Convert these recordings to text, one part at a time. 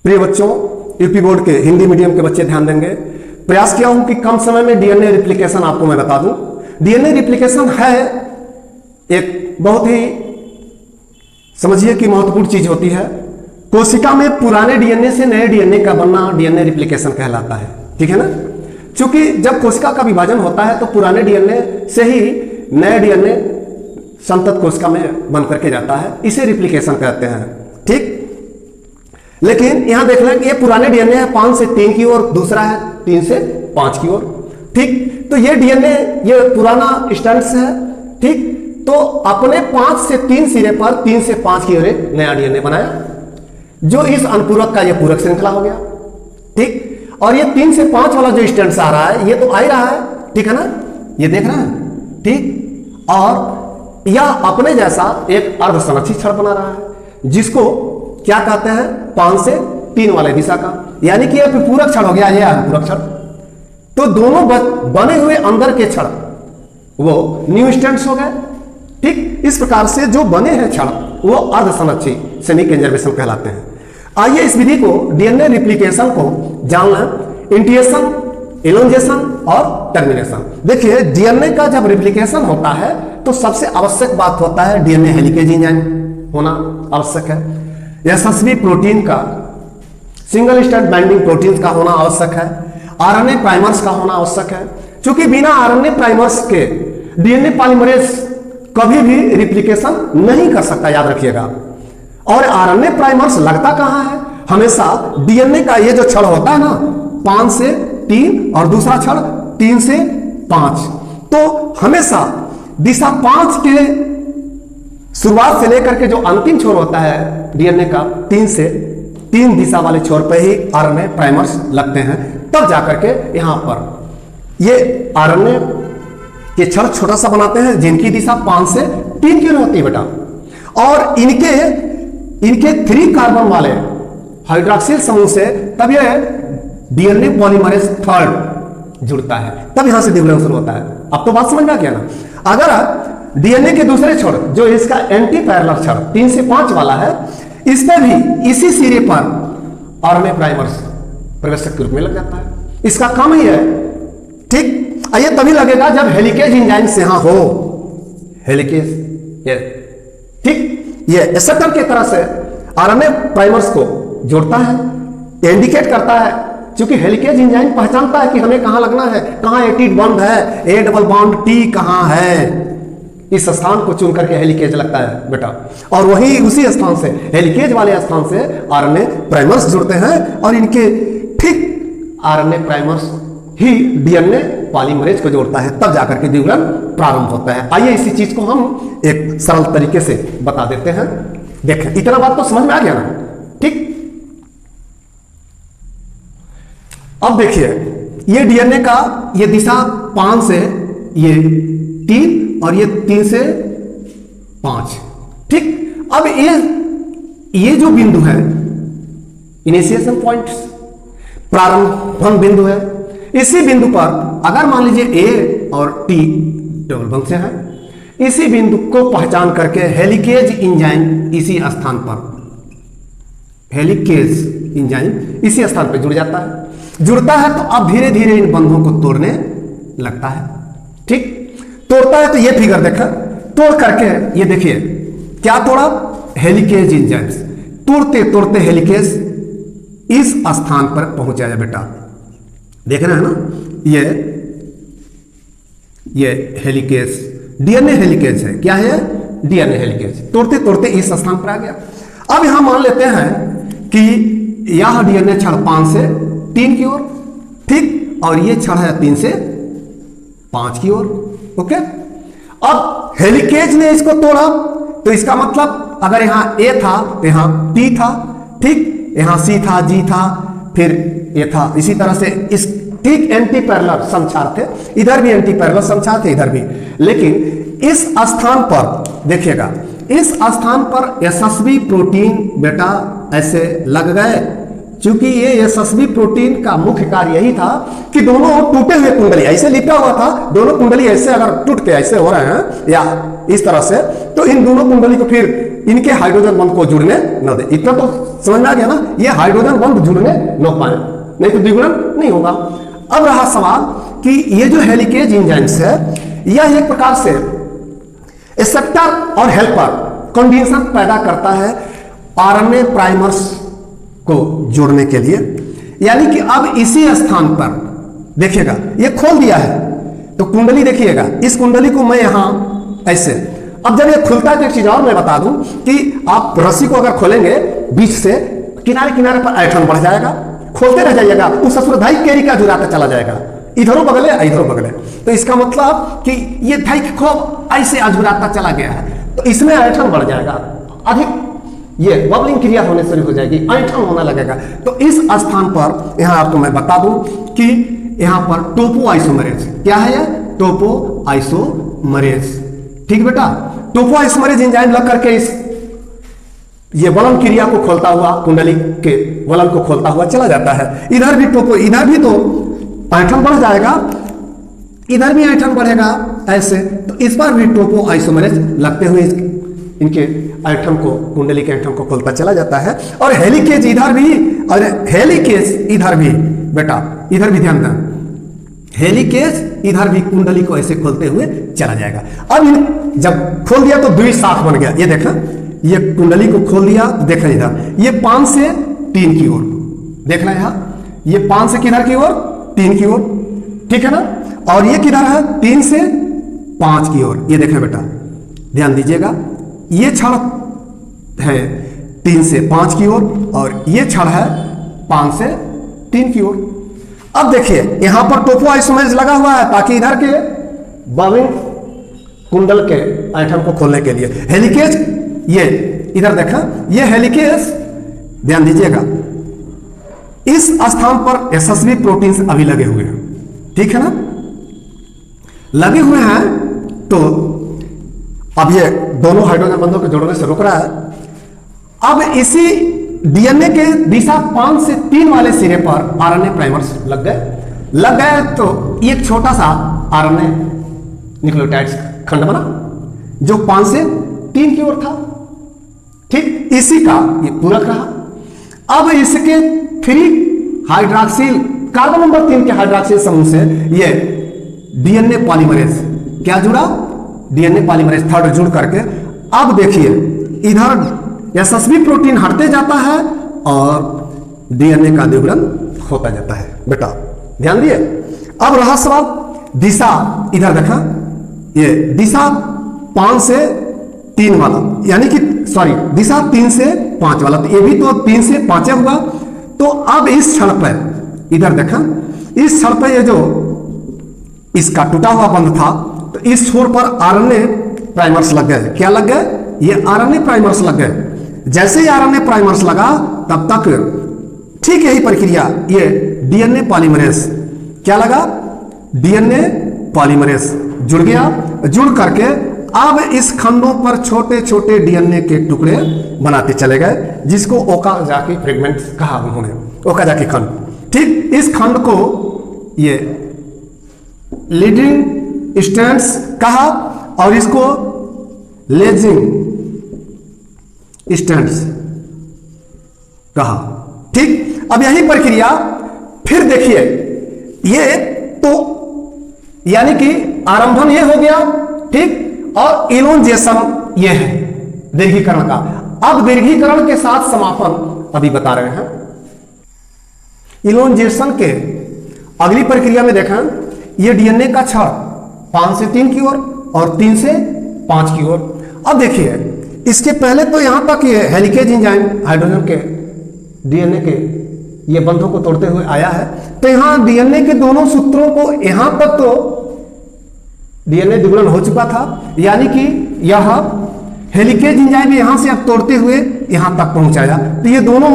प्रिय बच्चों, UP board के हिंदी मीडियम के बच्चे ध्यान देंगे। प्रयास किया हूं कि कम समय में डीएनए रिप्लिकेशन आपको मैं बता दूं। डीएनए रिप्लिकेशन है एक बहुत ही समझिए कि महत्वपूर्ण चीज होती है। कोशिका में पुराने डीएनए से नए डीएनए का बनना डीएनए रिप्लिकेशन कहलाता है। ठीक है ना? क्योंकि जब कोशिका का विभाजन होता है तो पुराने डीएनए से ही नए डीएनए संतत कोशिका में बन करके जाता है, इसे रिप्लिकेशन कहते हैं। ठीक, लेकिन यहां देख लें कि ये पुराने डीएनए है 5 से 3 की ओर, दूसरा है 3 से 5 की ओर। ठीक, तो ये डीएनए ये पुराना स्ट्रैंड्स है। ठीक, तो अपने 5 से 3 सिरे पर 3 से 5 की ओर नया डीएनए बनाया, जो इस अनुपूरक का ये पूरक श्रृंखला हो गया। ठीक, और ये 3 से 5 वाला जो स्ट्रैंड्स आ रहा है ये तो आ ही रहा है। ठीक है ना? ये देख रहे हैं? ठीक, और यह अपने जैसा एक अर्धसंरक्षित छड़ बना रहा है, जिसको क्या कहते हैं? 5 से 3 वाले दिशा का, यानी कि यह पूरक छड़ हो गया, यह अनुपूरक छड़। तो दोनों बने हुए अंदर के छड़ वो न्यू स्ट्रैंड्स हो गए। ठीक, इस प्रकार से जो बने हैं छड़ वो अर्धसंरक्षित सेमी कंजर्वेशन कहलाते हैं। आइए इस विधि को, डीएनए रिप्लिकेशन को जान लें। इंटिएशन, एलोंजेशन और टर्मिनेशन। देखिए, डीएनए का जब रिप्लिकेशन होता है तो सबसे आवश्यक बात होता है डीएनए हेलिकेज एंजाइम होना आवश्यक है। यशस्वी प्रोटीन का, सिंगल स्ट्रैंड बाइंडिंग प्रोटीन का होना आवश्यक है। आरएनए प्राइमर्स का होना आवश्यक है, क्योंकि बिना आरएनए प्राइमर्स के डीएनए पॉलीमरेज कभी भी रिप्लिकेशन नहीं कर सकता, याद रखिएगा। और आरएनए प्राइमर्स लगता कहां है? हमेशा डीएनए का ये जो छड़ होता है ना 5 से 3 और दूसरा छड़ 3 से 5, तो हमेशा दिशा 5 के शुरुआत से लेकर के जो अंतिम छोर होता है डीएनए का 3 से 3 दिशा वाले छोर पे ही आरएनए प्राइमर्स लगते हैं। तब जाकर के यहां पर ये आरएनए के छड़ छोटा सा बनाते हैं, जिनकी दिशा 5 से 3 की होती है बेटा। और इनके 3 कार्बन वाले हाइड्रोक्सिल समूह से तब यह डीएनए पॉलीमरेज 3 जुड़ता है, तब यहां से डिवीजन शुरू होता है। अब तो बात समझ में आ गया ना? अगर डीएनए के दूसरे छोर जो इसका एंटी पैरेलल छड़ 3 से 5 वाला है, इस पर भी इसी सिरे पर आरएनए प्राइमर्स प्रवेशक के रूप में लग जाता है। इसका काम ही है। ठीक, ये तभी लगेगा जब हेलिकेज एंजाइम से यहां हो, हेलिकेज ये। ठीक, ये एसेटर की तरह से आरएनए प्राइमर्स को जोड़ता है, इंडिकेट करता है, क्योंकि हेलिकेज एंजाइम पहचानता है कि हमें कहां लगना है, कहां एटिड बॉन्ड है, ए डबल बॉन्ड टी कहां है। इस स्थान को चुन करके हेलिकेज लगता है बेटा, और वही उसी स्थान से, हेलिकेज वाले स्थान से आरएनए प्राइमर्स जुड़ते हैं, और इनके ठीक आरएनए प्राइमर्स ही डीएनए पॉलीमरेज को जोड़ता है, तब जाकर के विवरण प्रारंभ होता है। आइए इसी चीज को हम एक सरल तरीके से बता देते हैं। देखें, इतना बात तो समझ में आ गया ना? ठीक, अब देखिए, ये डीएनए का ये दिशा 5 से ये 3 और ये 3 से 5। ठीक, अब ये जो बिंदु है इनिशिएशन पॉइंट, प्रारंभन बिंदु है। इसी बिंदु पर अगर मान लीजिए ए और टी डबल बंद से है, इसी बिंदु को पहचान करके हेलिकेज एंजाइम इसी स्थान पर, हेलिकेज एंजाइम इसी स्थान पर जुड़ जाता है। जुड़ता है तो अब धीरे धीरे इन बंधों को तोड़ने लगता है। ठीक, तोड़ता है तो ये फिगर देखा, तोड़ करके ये देखिए क्या तोड़ा? Helicase enzymes. तोड़ते तोड़ते हेलिकेज इस स्थान पर पहुंच जाए बेटा। देख रहे हैं ना? ये हेलिकेज, डीएनए हेलिकेज है। क्या है? DNA helicase. तोड़ते तोड़ते इस स्थान पर आ गया। अब यहां मान लेते हैं कि यह डीएनए छड़ 5 से 3 की ओर, ठीक, और ये छड़ है 3 से 5 की ओर। ओके, अब हेलिकेज ने इसको तोड़ा तो इसका मतलब अगर यहां ए था तो यहां टी था, ठीक, यहां सी था, जी था, फिर ये था, इसी तरह से इस ठीक एंटी पैरेलल समछार थे, इधर भी एंटी पैरेलल समछार थे, इधर भी। लेकिन इस स्थान पर देखिएगा, इस स्थान पर यशस्वी प्रोटीन बेटा ऐसे लग गए, क्योंकि ये यशस्वी प्रोटीन का मुख्य कार्य यही था कि दोनों टूटे हुए कुंडली ऐसे लिपटा हुआ था, दोनों कुंडली ऐसे अगर टूट के ऐसे हो रहे हैं या इस तरह से, तो इन दोनों कुंडली को फिर इनके हाइड्रोजन बंध को जुड़ने न दे। इतना तो समझ में आ गया ना, ये हाइड्रोजन बंध जुड़ने न पाए, नहीं तो द्विगुणन नहीं होगा। अब रहा सवाल कि ये जो हेलिकेज एंजाइम्स है, यह एक प्रकार से एक्सेप्टर और हेल्पर कंडीशन पैदा करता है आरएनए प्राइमर्स को जोड़ने के लिए। यानी कि अब इसी स्थान पर देखिएगा, ये खोल दिया है तो कुंडली देखिएगा, इस कुंडली को मैं यहां ऐसे, अब जब ये खुलता है तो एक चीज और मैं बता दूं कि आप रस्सी को अगर खोलेंगे बीच से, किनारे किनारे पर ऐठन बढ़ जाएगा, खोलते रह जाइएगा, उस ससुरधाई केरी का जुड़ाता चला जाएगा, इधरों बगले इधरों बगले। तो इसका मतलब कि ये धाई खूब ऐसे अझुराता चला गया है, तो इसमें ऐठन बढ़ जाएगा, अधिक ये बबलिंग क्रिया होने शुरू हो जाएगी, ऐठन होने लगेगा। तो इस स्थान पर यहां आपको मैं बता दूं कि यहां पर टोपो आइसोमरेज, क्या है यह? टोपो आइसोमरेज। ठीक बेटा, टोपो आइसोमरेज एंजाइम लग करके इस ये वलन क्रिया को खोलता हुआ, कुंडली के वलन को खोलता हुआ चला जाता है। इधर भी टोपो, इधर भी तो ऐठन बढ़ जाएगा, इधर भी ऐठन बढ़ेगा ऐसे, तो इस पर भी टोपो आइसोमरेज लगते हुए इनके ऐठन को, कुंडली के ऐठन को खोलता चला जाता है। और हेलिकेज इधर भी, और हेलिकेज इधर भी बेटा, इधर भी ध्यान दें, हेलिकेज इधर भी कुंडली को ऐसे खोलते हुए चला जाएगा। अब जब खोल दिया तो द्विशाख बन गया, ये देखा, ये कुंडली को खोल दिया, देखा इधर, ये 5 से 3 की ओर, देखना यहां, ये 5 से किधर की ओर? 3 की ओर, ठीक है ना। और ये किधर है? 3 से 5 की ओर, ये देखा बेटा, ध्यान दीजिएगा, ये क्षण है 3 से 5 की ओर और ये क्षण है 5 से 3 की ओर। अब देखिए यहां पर टोपो आइसोमरेज लगा हुआ है ताकि इधर के बॉबिंग कुंडल के ऐठन को खोलने के लिए। हेलिकेज ये इधर देखा, ये हेलिकेज ध्यान दीजिएगा, इस स्थान पर एसएसबी प्रोटीन्स अभी लगे हुए हैं, ठीक है ना, लगे हुए हैं। तो अब ये दोनों हाइड्रोजन बंधों को जोड़ने से रोक रहा है। अब इसी डीएनए के दिशा 5 से 3 वाले सिरे पर आरएनए प्राइमर्स लग गए तो एक छोटा सा आरएनए न्यूक्लियोटाइड्स खंड बना जो 5 से 3 की ओर था, ठीक, इसी का ये पूरक रहा। अब इसके 3 हाइड्रॉक्सिल, कार्बन नंबर 3 के हाइड्रॉक्सिल समूह से ये डीएनए पॉलीमरेज क्या जुड़ा? डीएनए पॉलीमरेज थर्ड जुड़ करके, अब देखिए इधर एसएसबी प्रोटीन हटते जाता है और डीएनए का द्विगुणन होता जाता है। बेटा ध्यान दिए। अब रहा सवाल दिशा, इधर देखा, ये दिशा 5 से 3 वाला, यानी कि सॉरी दिशा 3 से 5 वाला, तो ये भी तो 3 से 5 हुआ। तो अब इस क्षण पर इधर देखा, इस क्षण पर ये जो इसका टूटा हुआ बंध था, तो इस छोर पर आरएनए प्राइमर्स लग गए। क्या लग गए? ये आरएनए प्राइमर्स लग गए। जैसे ही आरएनए प्राइमर्स लगा तब तक ठीक यही प्रक्रिया, ये डीएनए पॉलीमरेज क्या लगा? डीएनए पॉलीमरेज जुड़ गया, जुड़ करके अब इस खंडों पर छोटे छोटे डीएनए के टुकड़े बनाते चले गए, जिसको ओकाजाकी फ्रेगमेंट्स कहा उन्होंने, ओकाजाकी खंड। ठीक, इस खंड को ये लीडिंग स्ट्रैंड्स कहा और इसको लेजिंग स्ट्रैंड्स कहा। ठीक, अब यही प्रक्रिया फिर देखिए, ये तो यानी कि आरंभन ये हो गया, ठीक, और इलोंजेशन ये है दीर्घीकरण का। अब दीर्घीकरण के साथ समापन अभी बता रहे हैं। इलोंजेशन के अगली प्रक्रिया में देखें, ये डीएनए का क्षण 5 से 3 की ओर और 3 से 5 की ओर। अब देखिए इसके पहले तो यहां तक ये हेलिकेज एंजाइम हाइड्रोजन के डीएनए के ये बंधों को तोड़ते हुए आया है, तो यहां डीएनए के दोनों सूत्रों को यहां तक तो डीएनए द्विगुणन हो चुका था, यानी कि यह हेलिकेज एंजाइम यहां से अब तोड़ते हुए यहां तक पहुंचाया। तो ये दोनों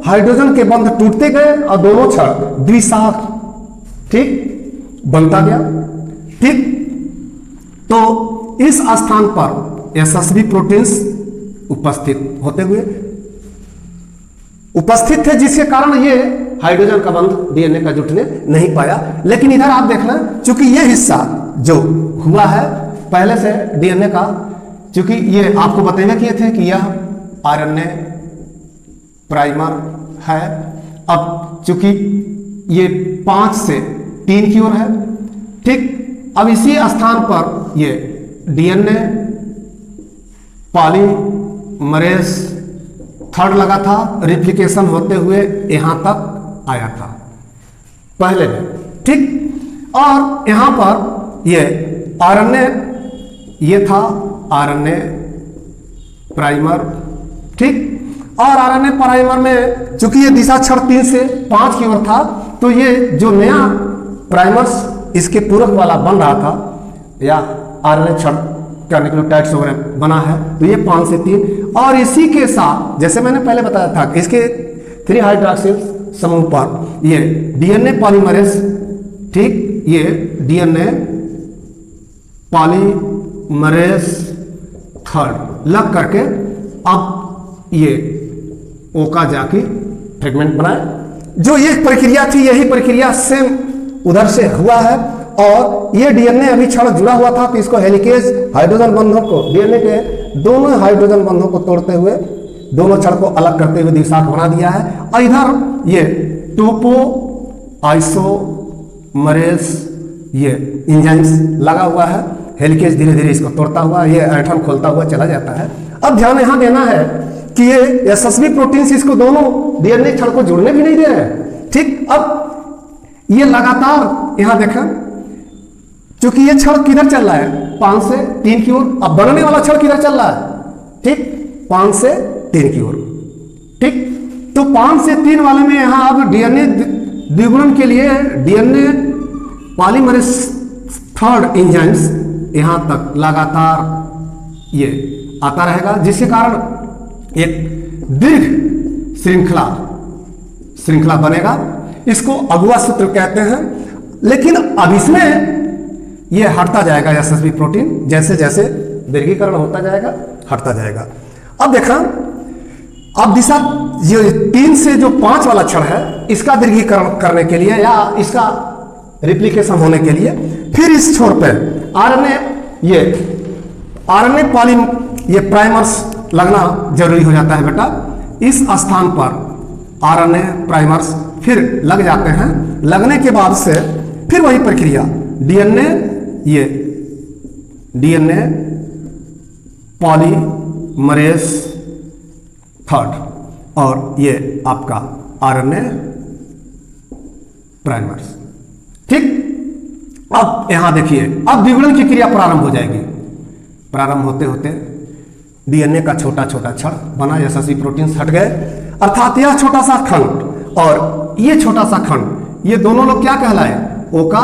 हाइड्रोजन के बंध टूटते गए और दोनों क्षण द्विशाख ठीक बनता गया। ठीक, तो इस स्थान पर एसएसबी प्रोटीन्स उपस्थित होते हुए उपस्थित थे, जिसके कारण ये हाइड्रोजन का बंध डीएनए का जुटने नहीं पाया। लेकिन इधर आप देखना, चूंकि ये हिस्सा जो हुआ है पहले से डीएनए का क्योंकि ये आपको बताने किए थे कि यह आरएनए प्राइमर है। अब चूंकि ये 5 से 3 की ओर है, ठीक। अब इसी स्थान पर ये डीएनए पॉलीमरेज थर्ड लगा था, रिप्लिकेशन होते हुए यहां तक आया था पहले में, ठीक। और यहां पर ये आरएनए, ये था आरएनए प्राइमर, ठीक। और आरएनए प्राइमर में चूंकि ये दिशा क्षण 3 से 5 की ओर था, तो ये जो नया प्राइमर्स इसके पूरक वाला बन रहा था, या आरएनए क्षण का न्यूक्लियोटाइड्स वगैरह बना है, तो ये 5 से 3। और इसी के साथ जैसे मैंने पहले बताया था, इसके 3 हाइड्रॉक्सिल समूह पर ये डीएनए पॉलीमरेज, ठीक, ये डीएनए पॉलीमरेज थर्ड लग करके अब ये ओ का जाके फ्रेगमेंट बनाए। जो ये प्रक्रिया थी, यही प्रक्रिया सेम उधर से हुआ है। और ये डीएनए अभी क्षण जुड़ा हुआ था, तो इसको हेलिकेज हाइड्रोजन बंधों को, डीएनए के दोनों हाइड्रोजन बंधों को तोड़ते हुए, दोनों क्षण को अलग करते हुए द्विशाख बना दिया है। और इधर ये टोपो आइसोमरेज ये इंजाइम्स लगा हुआ है, हेलिकेज धीरे धीरे इसको तोड़ता हुआ, ये ऐठन खोलता हुआ चला जाता है। अब ध्यान यहां देना है कि ये एसएसबी प्रोटीन इसको दोनों डीएनए क्षण को जुड़ने भी नहीं दे रहे हैं, ठीक। अब ये लगातार यहां देखें, क्योंकि ये क्षण किधर चल रहा है, 5 से 3 की ओर। अब बनने वाला क्षण किधर चल रहा है, ठीक, 5 से 3 की ओर, ठीक। तो 5 से 3 वाले में यहां अब डीएनए द्विगुणन के लिए डीएनए पॉलीमरेज थर्ड एंजाइम्स यहां तक लगातार ये आता रहेगा, जिसके कारण एक दीर्घ श्रृंखला बनेगा। इसको अगुआ सूत्र कहते हैं। लेकिन अब इसमें ये हटता जाएगा, एसएसबी प्रोटीन जैसे जैसे दीर्घीकरण होता जाएगा हटता जाएगा। अब देखा, अब दिशा ये 3 से जो 5 वाला क्षण है, इसका दीर्घीकरण करने के लिए या इसका रिप्लिकेशन होने के लिए फिर इस छोर पे आरएनए पॉली ये प्राइमर्स लगना जरूरी हो जाता है बेटा। इस स्थान पर आरएनए प्राइमर्स फिर लग जाते हैं। लगने के बाद से फिर वही प्रक्रिया, डीएनए पॉलीमरेज थर्ड और ये आपका आरएनए प्राइमर्स, ठीक। अब यहां देखिए, अब द्विगुणन की क्रिया प्रारंभ हो जाएगी। प्रारंभ होते होते डीएनए का छोटा छोटा क्षण बना, एसएसबी प्रोटीन हट गए, अर्थात यह छोटा सा खंड और ये छोटा सा खंड, ये दोनों लोग क्या कहलाए, ओ का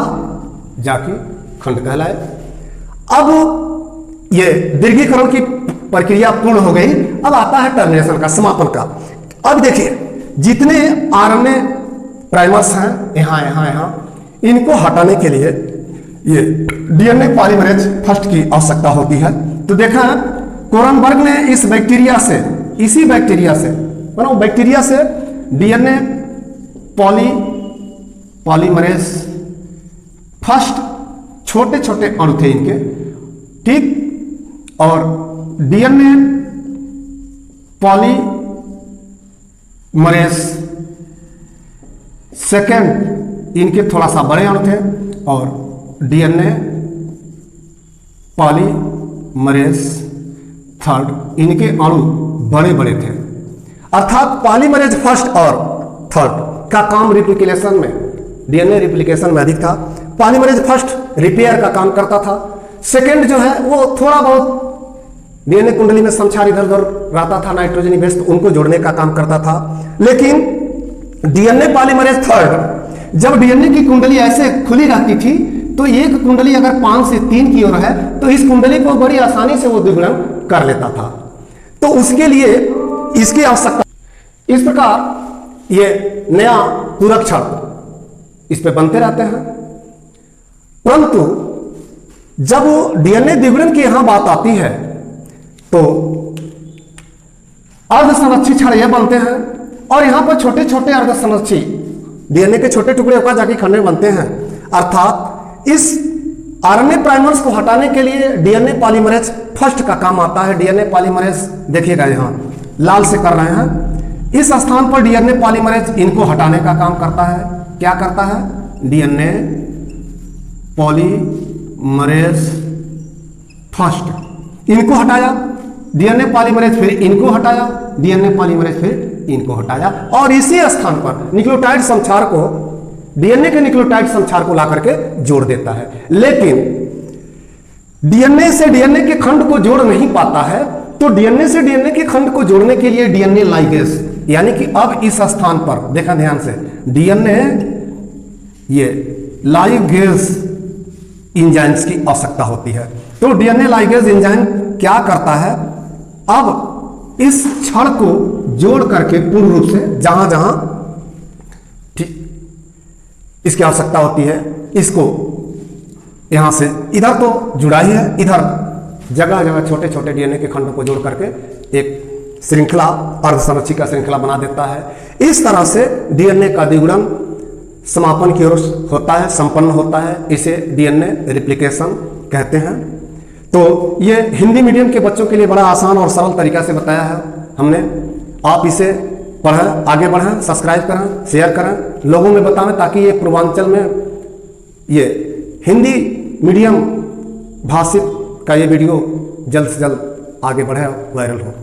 जाके खंड कहलाए। अब ये दीर्घीकरण की प्रक्रिया पूर्ण हो गई। अब आता है टर्मिनेशन का, समापन का। अब देखिए, जितने आरएनए प्राइमर्स हैं यहां, इनको हटाने के लिए ये डीएनए पॉलीमरेज फर्स्ट की आवश्यकता होती है। तो देखा कोरनबर्ग ने इस बैक्टीरिया से, इसी बैक्टीरिया से, मतलब बैक्टीरिया से डीएनए पॉलीमरेज फर्स्ट, छोटे छोटे अणु थे इनके, ठीक। और डीएनए पॉलीमरेज सेकेंड, इनके थोड़ा सा बड़े अणु थे। और डीएनए पॉलीमरेज थर्ड, इनके अणु बड़े बड़े थे। अर्थात पॉलीमरेज फर्स्ट और थर्ड का काम रिप्लिकेशन में, डीएनए रिप्लिकेशन में अधिक था। पॉलीमरेज फर्स्ट रिपेयर का काम करता था। सेकेंड जो है वो थोड़ा बहुत डीएनए कुंडली में समछार इधर उधर रहता था, नाइट्रोजन बेस, तो उनको जोड़ने का काम करता था। लेकिन डीएनए पॉलीमरेज थर्ड, जब डीएनए की कुंडली ऐसे खुली रहती थी, तो एक कुंडली अगर 5 से 3 की ओर है, तो इस कुंडली को बड़ी आसानी से वो द्विगुणन कर लेता था। तो उसके लिए इसकी आवश्यकता, इस प्रकार ये नया पूरक क्षण इस पे बनते रहते हैं। परंतु जब डीएनए द्विगुणन की यहां बात आती है, तो अर्धसंरक्षी क्षण ये बनते हैं। और यहां पर छोटे छोटे अर्धसंरक्षी डीएनए के छोटे टुकड़े होकर जाके खंड बनते हैं। अर्थात इस आरएनए प्राइमर्स को हटाने के लिए डीएनए पॉलीमरेज फर्स्ट का काम आता है। डीएनए पॉलीमरेज देखिएगा यहां लाल से कर रहे हैं, इस स्थान पर डीएनए पॉलीमरेज इनको हटाने का काम करता है। क्या करता है? डीएनए पॉलीमरेज फर्स्ट इनको हटाया, डीएनए पॉलीमरेज फिर इनको हटाया, डीएनए पॉलीमरेज फिर इनको हटाया, और इसी स्थान पर न्यूक्लियोटाइड समछार को, डीएनए के न्यूक्लियोटाइड समछार को ला करके जोड़ देता है। लेकिन डीएनए से डीएनए के खंड को जोड़ नहीं पाता है, तो डीएनए से डीएनए के खंड को जोड़ने के लिए डीएनए लाइगेज, यानी कि अब इस स्थान पर देखा ध्यान से, डीएनए ये लाइगेज एंजाइम्स की आवश्यकता होती है। तो डीएनए लाइगेज एंजाइम क्या करता है? अब इस क्षण को जोड़ करके पूर्ण रूप से जहां जहां ठीक इसकी आवश्यकता होती है, इसको यहां से इधर तो जुड़ा ही है, इधर जगह जगह छोटे छोटे डीएनए के खंडों को जोड़ करके एक श्रृंखला, अर्धसंरक्षी का श्रृंखला बना देता है। इस तरह से डीएनए का द्विगुणन समापन की ओर होता है, संपन्न होता है। इसे डीएनए रिप्लिकेशन कहते हैं। तो ये हिंदी मीडियम के बच्चों के लिए बड़ा आसान और सरल तरीका से बताया है हमने। आप इसे पढ़ें, आगे बढ़ें, सब्सक्राइब करें, शेयर करें, लोगों में बताएं, ताकि ये पूर्वांचल में ये हिंदी मीडियम भाषित का ये वीडियो जल्द से जल्द आगे बढ़े, वायरल हो।